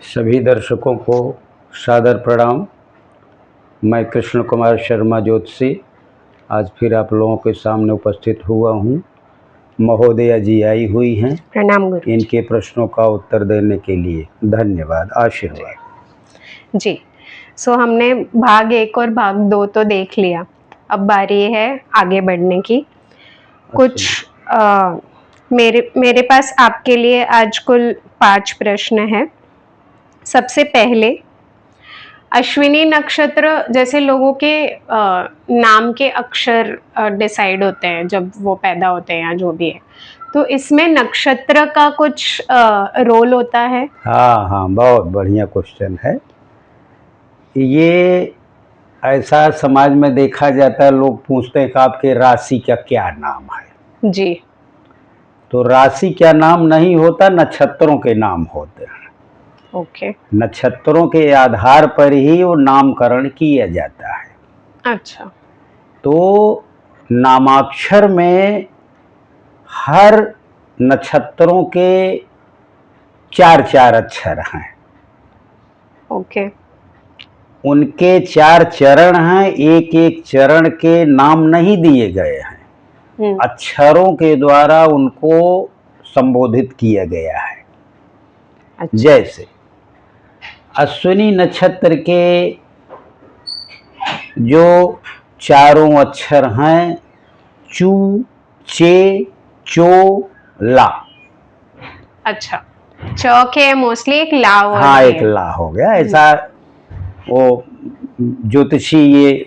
सभी दर्शकों को सादर प्रणाम। मैं कृष्ण कुमार शर्मा ज्योतिषी आज फिर आप लोगों के सामने उपस्थित हुआ हूँ। महोदया जी आई हुई हैं, प्रणाम गुरु। इनके प्रश्नों का उत्तर देने के लिए धन्यवाद, आशीर्वाद जी। हमने भाग 1 और भाग 2 तो देख लिया, अब बारी है आगे बढ़ने की। कुछ मेरे पास आपके लिए आज कुल 5 प्रश्न हैं। सबसे पहले, अश्विनी नक्षत्र जैसे लोगों के नाम के अक्षर डिसाइड होते हैं जब वो पैदा होते हैं या जो भी है, तो इसमें नक्षत्र का कुछ रोल होता है? हाँ, बहुत बढ़िया क्वेश्चन है ये। ऐसा समाज में देखा जाता है, लोग पूछते हैं कि आपके राशि का क्या नाम है। जी। तो राशि क्या नाम नहीं होता, नक्षत्रों के नाम होते हैं। ओके। नक्षत्रों के आधार पर ही वो नामकरण किया जाता है। अच्छा। तो नामाक्षर में हर नक्षत्रों के 4 अक्षर हैं। ओके। उनके 4 चरण हैं, एक एक चरण के नाम नहीं दिए गए हैं, अक्षरों के द्वारा उनको संबोधित किया गया है। अच्छा। जैसे अश्विनी नक्षत्र के जो चारों अक्षर हैं, चू, चे, चो, ला। अच्छा, चौक है मोस्टली, एक ला। हाँ, एक ला हो गया। ऐसा वो ज्योतिषी ये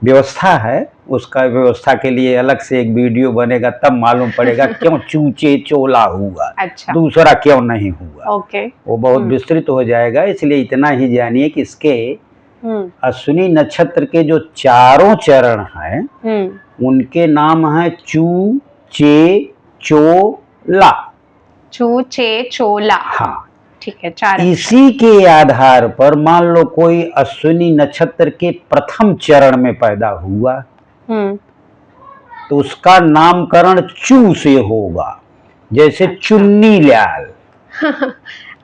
व्यवस्था है, उसका व्यवस्था के लिए अलग से एक वीडियो बनेगा, तब मालूम पड़ेगा क्यों चूचे चोला हुआ। अच्छा। दूसरा क्यों नहीं हुआ। ओके। वो बहुत विस्तृत हो जाएगा, इसलिए इतना ही जानिए कि इसके अश्विनी नक्षत्र के जो चारों चरण हैं उनके नाम हैं चू, चे, चो, ला। चू, चे, चोला। हाँ, ठीक है। 4 इसी के आधार पर मान लो कोई अश्विनी नक्षत्र के प्रथम चरण में पैदा हुआ तो उसका नामकरण चू से होगा, जैसे चुन्नी लाल।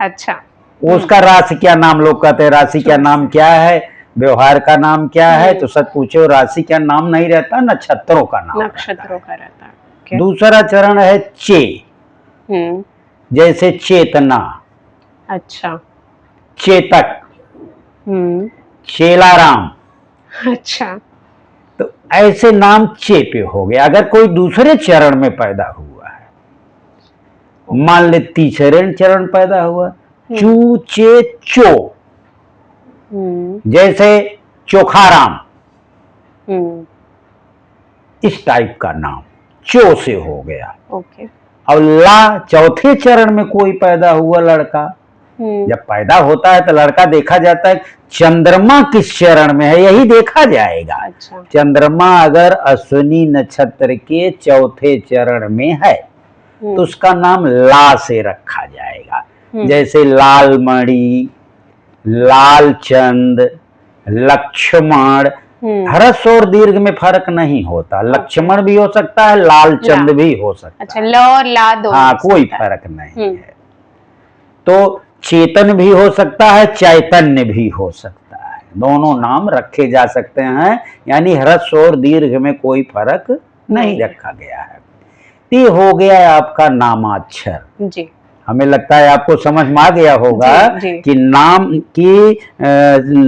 अच्छा। उसका राशि क्या नाम, लोग कहते हैं राशि क्या नाम क्या है, व्यवहार का नाम क्या है, तो सच पूछो राशि क्या नाम नहीं रहता, नक्षत्रों का नाम रहता है। दूसरा चरण है चे, जैसे चेतना। अच्छा। चेतक, चेलाराम। अच्छा। तो ऐसे नाम चे पे हो गया। अगर कोई दूसरे चरण में पैदा हुआ है, मान ले तीसरे चरण पैदा हुआ, चू, चे, चो, जैसे चोखाराम, इस टाइप का नाम चो से हो गया। ओके। और ला, चौथे चरण में कोई पैदा हुआ लड़का, जब पैदा होता है तो लड़का देखा जाता है चंद्रमा किस चरण में है, यही देखा जाएगा। अच्छा। चंद्रमा अगर अश्विनी नक्षत्र के चौथे चरण में है तो उसका नाम ला से रखा जाएगा, जैसे लालमणि, लालचंद, लक्ष्मण। ह्रस्व और दीर्घ में फर्क नहीं होता, लक्ष्मण भी हो सकता है, लालचंद भी हो सकता है। अच्छा, ल और ला दो। हाँ, कोई फर्क नहीं है। तो चेतन भी हो सकता है, चैतन्य भी हो सकता है, दोनों नाम रखे जा सकते हैं, यानी ह्रस्व और दीर्घ में कोई फर्क नहीं रखा गया है। ये हो गया आपका नामाक्षर। जी। हमें लगता है आपको समझ में आ गया होगा कि नाम की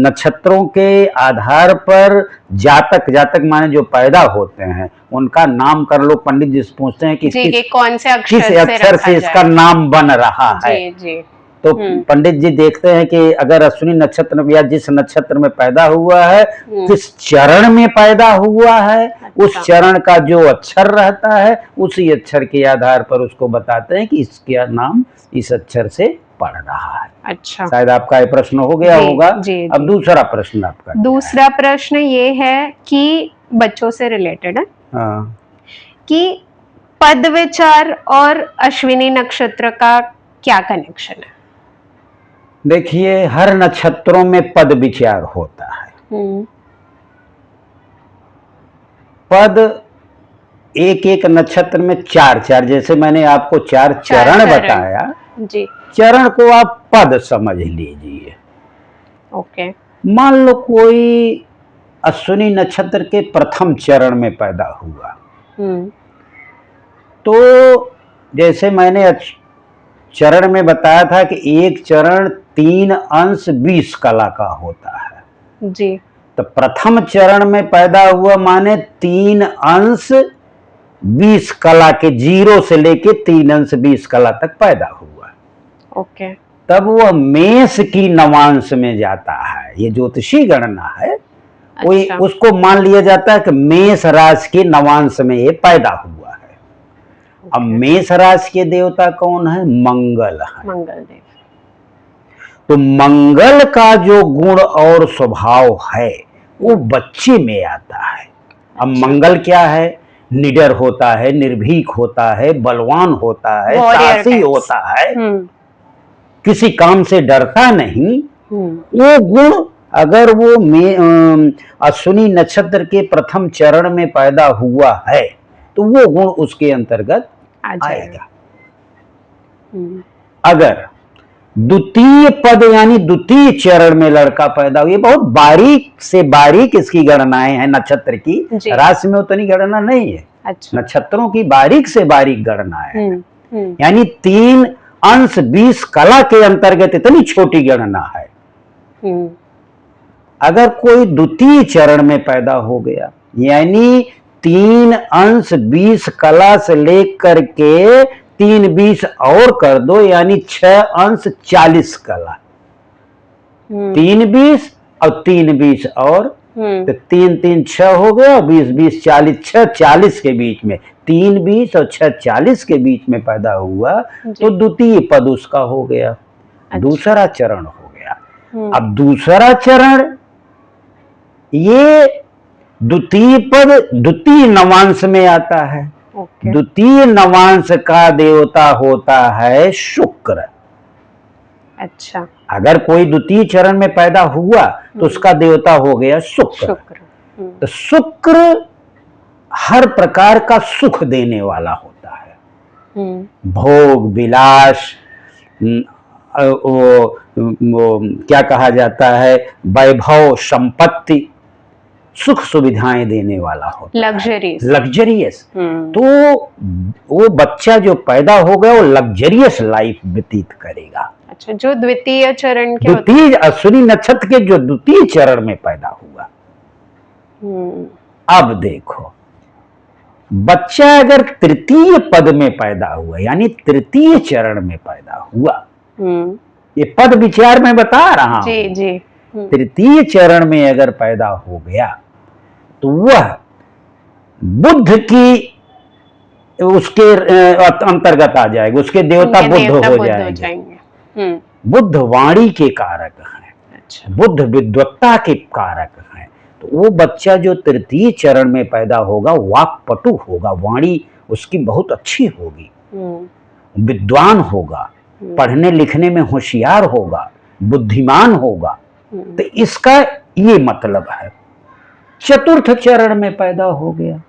नक्षत्रों के आधार पर जातक माने जो पैदा होते हैं उनका नाम कर लो। पंडित जी से पूछते हैं कि कौन से अक्षर से इसका नाम बन रहा है। जी। तो पंडित जी देखते हैं कि अगर अश्विनी नक्षत्र में या जिस नक्षत्र में पैदा हुआ है, किस चरण में पैदा हुआ है, उस चरण का जो अक्षर रहता है उसी अक्षर के आधार पर उसको बताते हैं कि इसका नाम इस अक्षर से पढ़ रहा है। अच्छा। शायद आपका ये प्रश्न हो गया होगा। अब दूसरा प्रश्न आपका। दूसरा प्रश्न ये है कि बच्चों से रिलेटेड है। हाँ। कि पद विचार और अश्विनी नक्षत्र का क्या कनेक्शन है? देखिए, हर नक्षत्रों में पद विचार होता है। पद एक एक नक्षत्र में 4, जैसे मैंने आपको 4 चरण बताया जी। चरण को आप पद समझ लीजिए। ओके। मान लो कोई अश्विनी नक्षत्र के प्रथम चरण में पैदा हुआ, तो जैसे मैंने चरण में बताया था कि एक चरण 3 अंश 20 कला का होता है जी। तो प्रथम चरण में पैदा हुआ माने 3 अंश 20 कला के, 0 से लेके 3 अंश 20 कला तक पैदा हुआ। ओके। तब वह मेष की नवांश में जाता है। ये ज्योतिषी गणना है। कोई उसको मान लिया जाता है कि मेष राशि के नवांश में ये पैदा हुआ है। अब मेष राशि के देवता कौन है? मंगल है। मंगल देव। तो मंगल का जो गुण और स्वभाव है वो बच्चे में आता है। अब मंगल क्या है? निडर होता है, निर्भीक होता है, बलवान होता है, साहसी होता है, किसी काम से डरता नहीं। वो गुण अगर वो अश्विनी नक्षत्र के प्रथम चरण में पैदा हुआ है तो वो गुण उसके अंतर्गत आएगा। अगर द्वितीय पद यानी द्वितीय चरण में लड़का पैदा हुआ, ये बहुत बारीक से बारीक इसकी गणनाएं हैं नक्षत्र की, राशि में उतनी गणना नहीं है। अच्छा। नक्षत्रों की बारीक से बारीक गणना है। यानी 3 अंश 20 कला के अंतर्गत इतनी छोटी गणना है। अगर कोई द्वितीय चरण में पैदा हो गया यानी 3 अंश 20 कला से लेकर के 3 20 और कर दो यानी 6 अंश 40 कला, 3 20 और 3 20 और तो 3 3 6 हो गया, 20 20 40, 6 40 के बीच में, 3 20 और 6 40 के बीच में पैदा हुआ तो द्वितीय पद उसका हो गया। अच्छा। दूसरा चरण हो गया। अब दूसरा चरण ये द्वितीय पद द्वितीय नवांश में आता है। द्वितीय नवांश का देवता होता है शुक्र। अच्छा। अगर कोई द्वितीय चरण में पैदा हुआ तो उसका देवता हो गया शुक्र। तो शुक्र हर प्रकार का सुख देने वाला होता है। भोग विलास, वो क्या कहा जाता है, वैभव, संपत्ति, सुख सुविधाएं देने वाला होता है, लग्जरियस। तो वो बच्चा जो पैदा होगा वो लग्जरियस लाइफ व्यतीत करेगा। अच्छा। जो द्वितीय चरण के द्वितीय अश्विनी नक्षत्र के जो द्वितीय चरण में पैदा हुआ। अब देखो बच्चा अगर तृतीय पद में पैदा हुआ यानी तृतीय चरण में पैदा हुआ, ये पद विचार में बता रहा हूं। जी जी। तृतीय चरण में अगर पैदा हो गया तो वह बुद्ध की उसके अंतर्गत आ जाएगा, उसके देवता बुद्ध हो जाएंगे। बुद्ध वाणी के कारक हैं। अच्छा। बुद्ध विद्वत्ता के कारक हैं। तो वो बच्चा जो तृतीय चरण में पैदा होगा वाक्पटु होगा, वाणी उसकी बहुत अच्छी होगी, विद्वान होगा, पढ़ने लिखने में होशियार होगा, बुद्धिमान होगा। तो इसका ये मतलब है। चतुर्थ चरण में पैदा हो गया।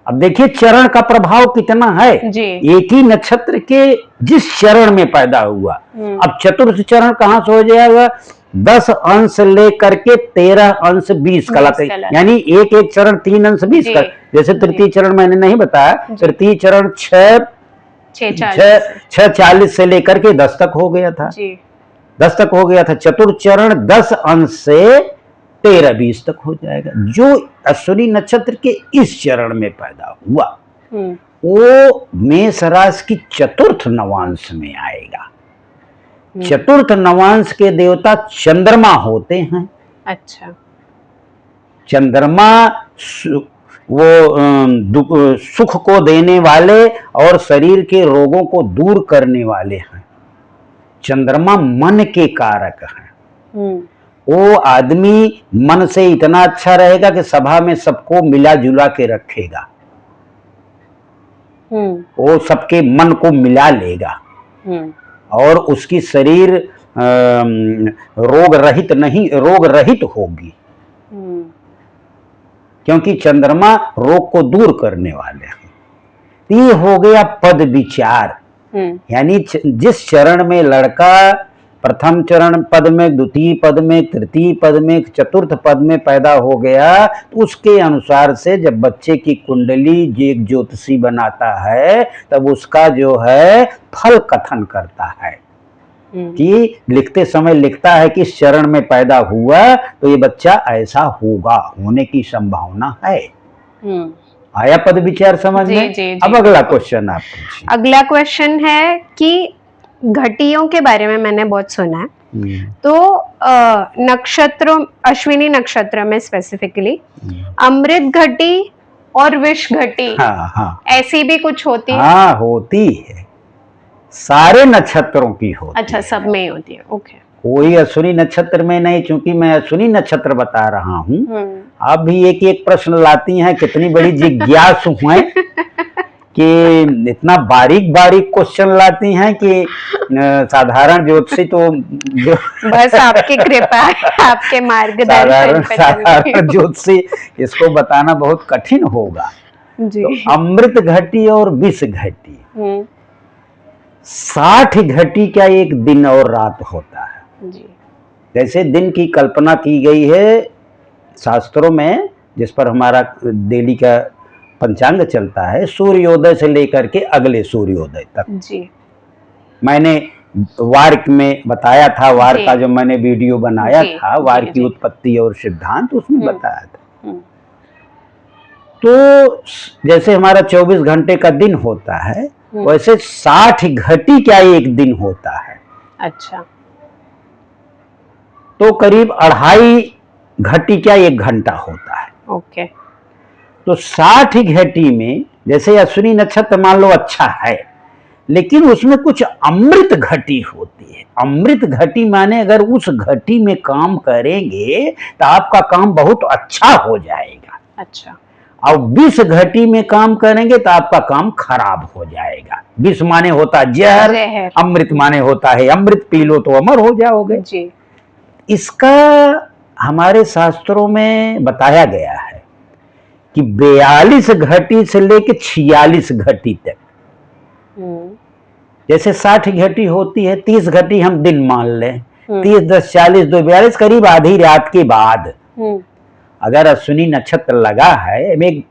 अब देखिए चरण का प्रभाव कितना है जी। एक ही नक्षत्र के जिस चरण में पैदा हुआ, अब चतुर्थ चरण कहां से हो जाएगा? 10 अंश लेकर के 13 अंश 20 कला, यानी एक एक चरण 3 अंश 20 कला। जैसे तृतीय चरण मैंने नहीं बताया, तृतीय चरण 6 40 से लेकर के 10 तक हो गया था, 10 तक हो गया था। चतुर्थ चरण 10 अंश से 13 20 तक हो जाएगा। जो अश्विनी नक्षत्र के इस चरण में पैदा हुआ वो मेष राशि की चतुर्थ नवांश में आएगा। चतुर्थ नवांश के देवता चंद्रमा होते हैं। अच्छा। चंद्रमा वो सुख को देने वाले और शरीर के रोगों को दूर करने वाले हैं। चंद्रमा मन के कारक हैं। वो आदमी मन से इतना अच्छा रहेगा कि सभा में सबको मिला जुला के रखेगा, वो सबके मन को मिला लेगा और उसकी शरीर रोग रहित होगी, क्योंकि चंद्रमा रोग को दूर करने वाले हैं। ये हो गया पद विचार यानी जिस चरण में लड़का प्रथम चरण पद में, द्वितीय पद में, तृतीय पद में, चतुर्थ पद में पैदा हो गया, तो उसके अनुसार से जब बच्चे की कुंडली एक ज्योतिषी बनाता है तब उसका जो है फल कथन करता है कि लिखते समय लिखता है कि इस चरण में पैदा हुआ तो ये बच्चा ऐसा होगा, होने की संभावना है। आया पद विचार समझ में? जी। अब अगला क्वेश्चन आप पूछिए। अगला क्वेश्चन है कि घटियों के बारे में मैंने बहुत सुना है, तो नक्षत्रों, अश्विनी नक्षत्र में स्पेसिफिकली अमृत घटी और विष घटी, ऐसी भी कुछ होती है? हाँ, होती है, सारे नक्षत्रों की होती अच्छा, सब में ही होती है। ओके, कोई अश्विनी नक्षत्र में नहीं, क्योंकि मैं अश्विनी नक्षत्र बता रहा हूँ। आप भी एक एक प्रश्न लाती हैं, कितनी बड़ी जिज्ञासु हैं कि इतना बारीक बारीक क्वेश्चन लाती हैं कि साधारण ज्योतिषी तो जो बस आपकी कृपा है, आपके मार्गदर्शन साधारण ज्योतिषी इसको बताना बहुत कठिन होगा जी। तो अमृत घटी और विष घटी, 60 घटी का एक दिन और रात होता है जी। जैसे दिन की कल्पना की गई है शास्त्रों में, जिस पर हमारा डेली का पंचांग चलता है, सूर्योदय से लेकर के अगले सूर्योदय तक जी। मैंने वार में बताया था, वार का जो मैंने वीडियो बनाया था, वार की उत्पत्ति और सिद्धांत, उसमें बताया था। तो जैसे हमारा 24 घंटे का दिन होता है, वैसे 60 घटी का एक दिन होता है। अच्छा, तो करीब 2.5 घटी का एक घंटा होता है। ओके, तो 60 घटी में जैसे अश्विनी नक्षत्र मान लो अच्छा है, लेकिन उसमें कुछ अमृत घटी होती है। अमृत घटी माने अगर उस घटी में काम करेंगे तो आपका काम बहुत अच्छा हो जाएगा। अच्छा, और विष घटी में काम करेंगे तो आपका काम खराब हो जाएगा। विष माने होता जहर, अमृत माने होता है अमृत, पी लो तो अमर हो जाओगे जी। इसका हमारे शास्त्रों में बताया गया है कि 42 घटी से लेकर 46 घटी तक, जैसे 60 घटी होती है, 30 घटी हम दिन मान लें, 30 10 40 2 42, करीब आधी रात के बाद अगर अश्विनी नक्षत्र लगा है, मैं एक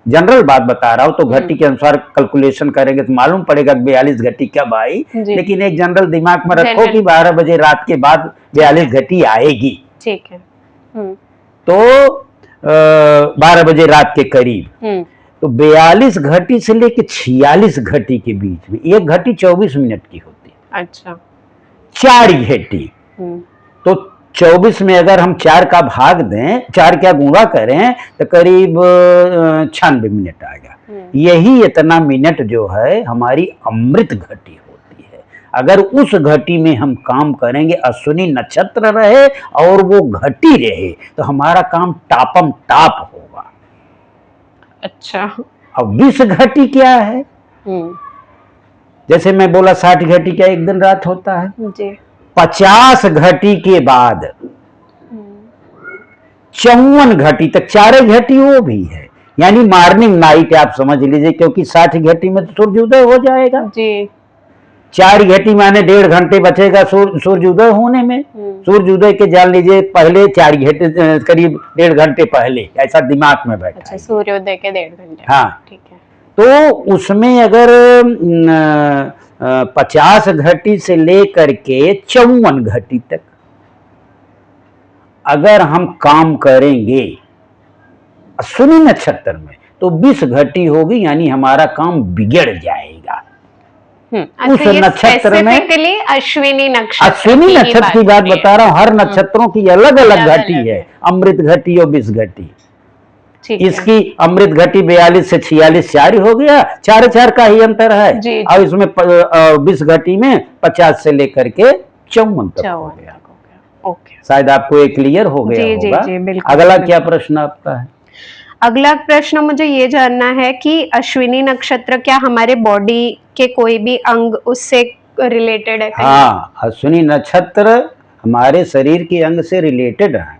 जनरल बात बता रहा हूं, तो घटी के अनुसार कैलकुलेशन करेंगे तो मालूम पड़ेगा 42 घटी कब आई, लेकिन एक जनरल दिमाग में रखो कि 12 बजे रात के बाद 42 घटी आएगी। ठीक है। तो 12 बजे रात के करीब, तो 42 घटी से लेकर 46 घटी के बीच में एक घटी 24 मिनट की होती है। अच्छा, 4 घटी, तो 24 में अगर हम 4 का भाग दें, 4 का गुणा करें तो करीब 96 मिनट आएगा। यही इतना मिनट जो है हमारी अमृत घटी होती है। अगर उस घटी में हम काम करेंगे, अश्विनी नक्षत्र रहे और वो घटी रहे, तो हमारा काम टापम टाप होगा। अच्छा, अब विष घटी क्या है? जैसे मैं बोला 60 घटी का एक दिन रात होता है जी। 50 घटी के बाद 54 घटी तक 4 घटी वो भी है, यानी मॉर्निंग नाइट आप समझ लीजिए, क्योंकि 60 घटी में तो सूर्योदय हो जाएगा जी। 4 घटी माने 1.5 घंटे बचेगा सूर्योदय होने में। सूर्योदय के जान लीजिए पहले 4 घंटे, करीब 1.5 घंटे पहले, ऐसा दिमाग में बैठा। अच्छा, सूर्योदय के 1.5 घंटे। हाँ, ठीक है। तो उसमें अगर 50 घटी से लेकर के 54 घटी तक अगर हम काम करेंगे अश्विनी नक्षत्र में, तो 20 घटी होगी, यानी हमारा काम बिगड़ जाएगा। उस नक्षत्र में अश्विनी नक्षत्र की बात बता रहा हूँ, हर नक्षत्रों की अलग अलग घटी है, अमृत घटी और विष घटी। इसकी अमृत घटी 42 से 46 4 हो गया, 4 का ही अंतर है। और इसमें विष घटी में 50 से लेकर के 54 तक हो गया। ओके, शायद आपको एक क्लियर हो गया होगा। अगला क्या प्रश्न आपका है? अगला प्रश्न मुझे ये जानना है कि अश्विनी नक्षत्र क्या हमारे बॉडी के कोई भी अंग उससे रिलेटेड है? हाँ, अश्विनी नक्षत्र हमारे शरीर के अंग से रिलेटेड है।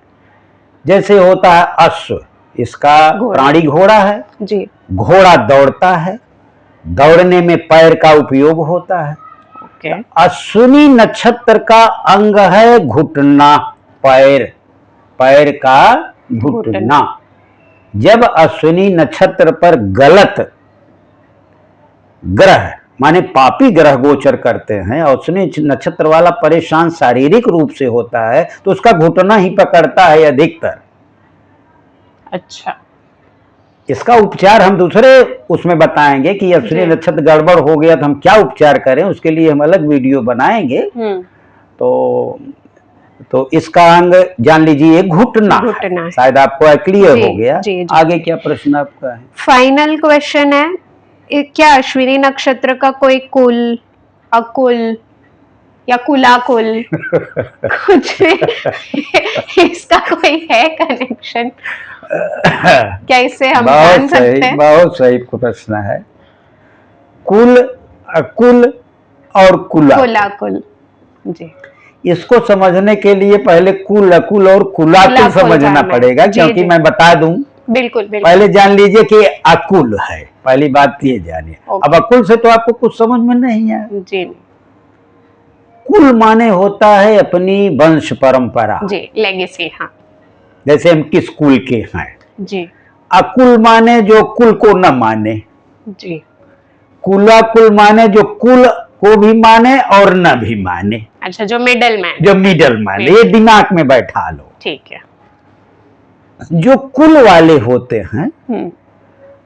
जैसे होता है अश्व, इसका प्राणी घोड़ा है जी। घोड़ा दौड़ता है, दौड़ने में पैर का उपयोग होता है। अश्विनी नक्षत्र का अंग है घुटना, पैर, पैर का घुटना। जब अश्विनी नक्षत्र पर गलत ग्रह माने पापी ग्रह गोचर करते हैं, अश्विनी नक्षत्र वाला परेशान शारीरिक रूप से होता है तो उसका घुटना ही पकड़ता है अधिकतर। अच्छा, इसका उपचार हम दूसरे उसमें बताएंगे कि अश्विनी नक्षत्र गड़बड़ हो गया तो हम क्या उपचार करें, उसके लिए हम अलग वीडियो बनाएंगे। तो इसका अंग जान लीजिए घुटना है। शायद आपको क्लियर हो गया। आगे क्या प्रश्न आपका है? फाइनल क्वेश्चन है, क्या अश्विनी नक्षत्र का कोई कुल, अकुल या कुलाकुल कुछ इसका कोई है कनेक्शन? क्या इससे हम जान सकते हैं? बहुत सही प्रश्न है। कुल, अकुल और कुलाकुल जी। इसको समझने के लिए पहले कुल, अकुल और कुलाकुल समझना पड़ेगा, क्योंकि मैं बता दूं। बिल्कुल। पहले जान लीजिए कि अकुल है, पहली बात ये जानिए। अब अकुल से तो आपको कुछ समझ में नहीं है जी। कुल माने होता है अपनी वंश परंपरा जी, लेगेसी। हाँ, जैसे हम किस कुल के हैं जी। अकुल माने जो कुल को न माने जी। कुलाकुल माने जो कुल को भी माने और न भी माने। अच्छा, जो मिडल मैन, जो मिडल मैन, ये दिमाग में बैठा लो। ठीक है। जो कुल वाले होते हैं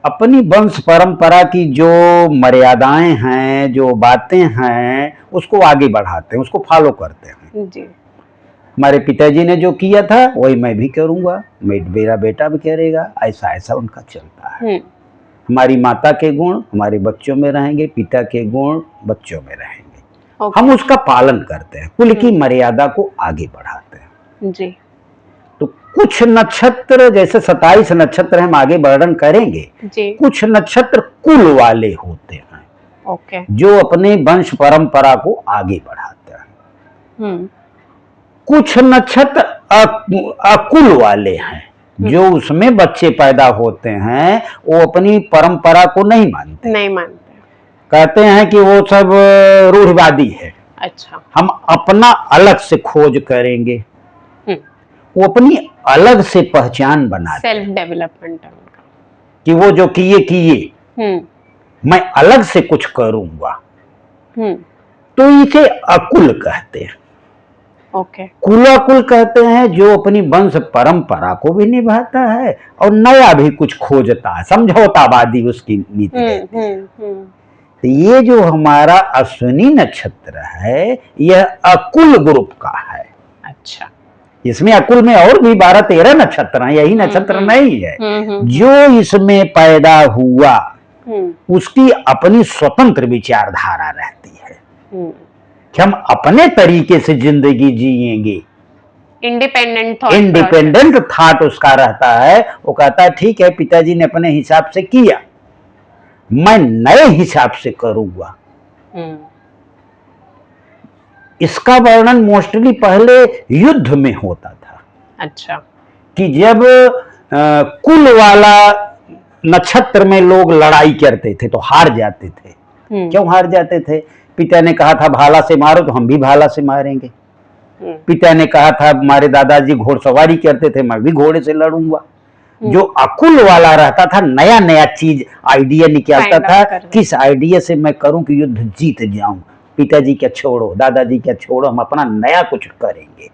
अपनी वंश परंपरा की जो मर्यादाएं हैं, जो बातें हैं, उसको आगे बढ़ाते हैं, उसको फॉलो करते हैं जी। हमारे पिताजी ने जो किया था वही मैं भी करूंगा, मेरा बेटा भी करेगा, ऐसा ऐसा उनका चलता है। हमारी माता के गुण हमारे बच्चों में रहेंगे, पिता के गुण बच्चों में रहेंगे। हम उसका पालन करते हैं, कुल की मर्यादा को आगे बढ़ाते हैं जी। तो कुछ नक्षत्र, जैसे 27 नक्षत्र हम आगे वर्णन करेंगे जी। कुछ नक्षत्र कुल वाले होते हैं जो अपने वंश परंपरा को आगे बढ़ाते हैं। कुछ नक्षत्र अकुल वाले हैं जो उसमें बच्चे पैदा होते हैं, वो अपनी परंपरा को नहीं मानते, कहते हैं कि वो सब रूढ़िवादी है। अच्छा, हम अपना अलग से खोज करेंगे, वो अपनी अलग से पहचान बनाते, सेल्फ डेवलपमेंट कि वो जो किए मैं अलग से कुछ करूंगा, तो इसे अकुल कहते हैं। कुलाकुल कहते हैं जो अपनी वंश परंपरा को भी निभाता है और नया भी कुछ खोजता है, समझौतावादी उसकी नीति रहती है। तो ये जो हमारा अश्विनी नक्षत्र है यह अकुल ग्रुप का है। अच्छा, इसमें अकुल में और भी 12-13 नक्षत्र हैं, यही नक्षत्र नहीं है। जो इसमें पैदा हुआ उसकी अपनी स्वतंत्र विचारधारा रहती है कि हम अपने तरीके से जिंदगी जिएंगे। इंडिपेंडेंट थॉट उसका रहता है। वो कहता है ठीक है, पिताजी ने अपने हिसाब से किया, मैं नए हिसाब से करूंगा। इसका वर्णन मोस्टली पहले युद्ध में होता था। अच्छा, कि जब कुल वाला नक्षत्र में लोग लड़ाई करते थे तो हार जाते थे। क्यों हार जाते थे? पिता ने कहा था भाला से मारो तो हम भी भाला से मारेंगे। पिता ने कहा था हमारे दादाजी घोड़सवारी करते थे, मैं भी घोड़े से लड़ूंगा। जो अकुल वाला रहता था नया नया चीज आइडिया निकालता था, किस आइडिया से मैं करूं कि युद्ध जीत जाऊं। पिताजी क्या छोड़ो, दादाजी क्या छोड़ो, हम अपना नया कुछ करेंगे।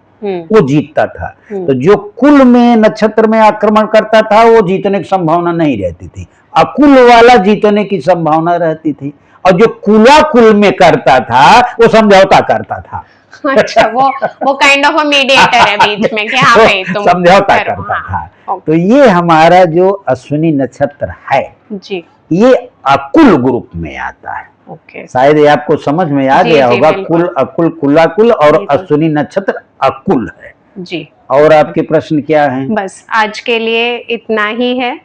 वो जीतता था। तो जो कुल में नक्षत्र में आक्रमण करता था वो जीतने की संभावना नहीं रहती थी, अकुल वाला जीतने की संभावना रहती थी। और जो कुला कुल में करता था वो समझौता करता था। अच्छा, वो काइंड ऑफ अ मीडिएटर है बीच में कि हाँ भाई तुम समझौता करता था। तो ये हमारा जो अश्विनी नक्षत्र है जी, ये अकुल ग्रुप में आता है। शायद ये आपको समझ में आ गया होगा। कुल, अकुल, कुलाकुल और अश्विनी नक्षत्र अकुल है जी। और आपके प्रश्न क्या हैं? बस आज के लिए इतना ही है।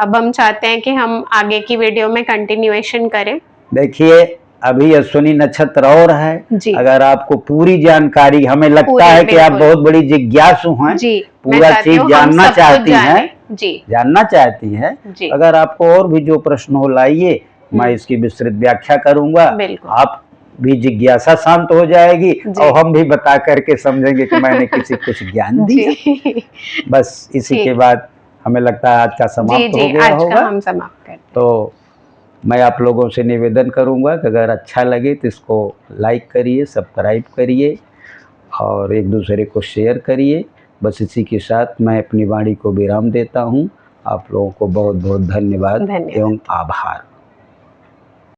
अब हम चाहते हैं कि हम आगे की वीडियो में कंटिन्यूएशन करें। देखिए अभी अश्विनी नक्षत्र और है, अगर आपको पूरी जानकारी, हमें लगता है कि आप बहुत बड़ी जिज्ञासु हैं, पूरा चीज जानना चाहती हैं, जानना चाहती हैं। अगर आपको और भी जो प्रश्न हो लाइए, मैं इसकी विस्तृत व्याख्या करूंगा, आप भी जिज्ञासा शांत हो जाएगी और हम भी बता करके समझेंगे कि मैंने किसी कुछ ज्ञान दिया। बस इसी के बाद हमें लगता है आज का समाप्त हो गया होगा। हम समाप्त करते हैं। तो मैं आप लोगों से निवेदन करूंगा कि अगर अच्छा लगे तो इसको लाइक करिए, सब्सक्राइब करिए और एक दूसरे को शेयर करिए। बस इसी के साथ मैं अपनी वाणी को विराम देता हूं। आप लोगों को बहुत बहुत धन्यवाद एवं आभार।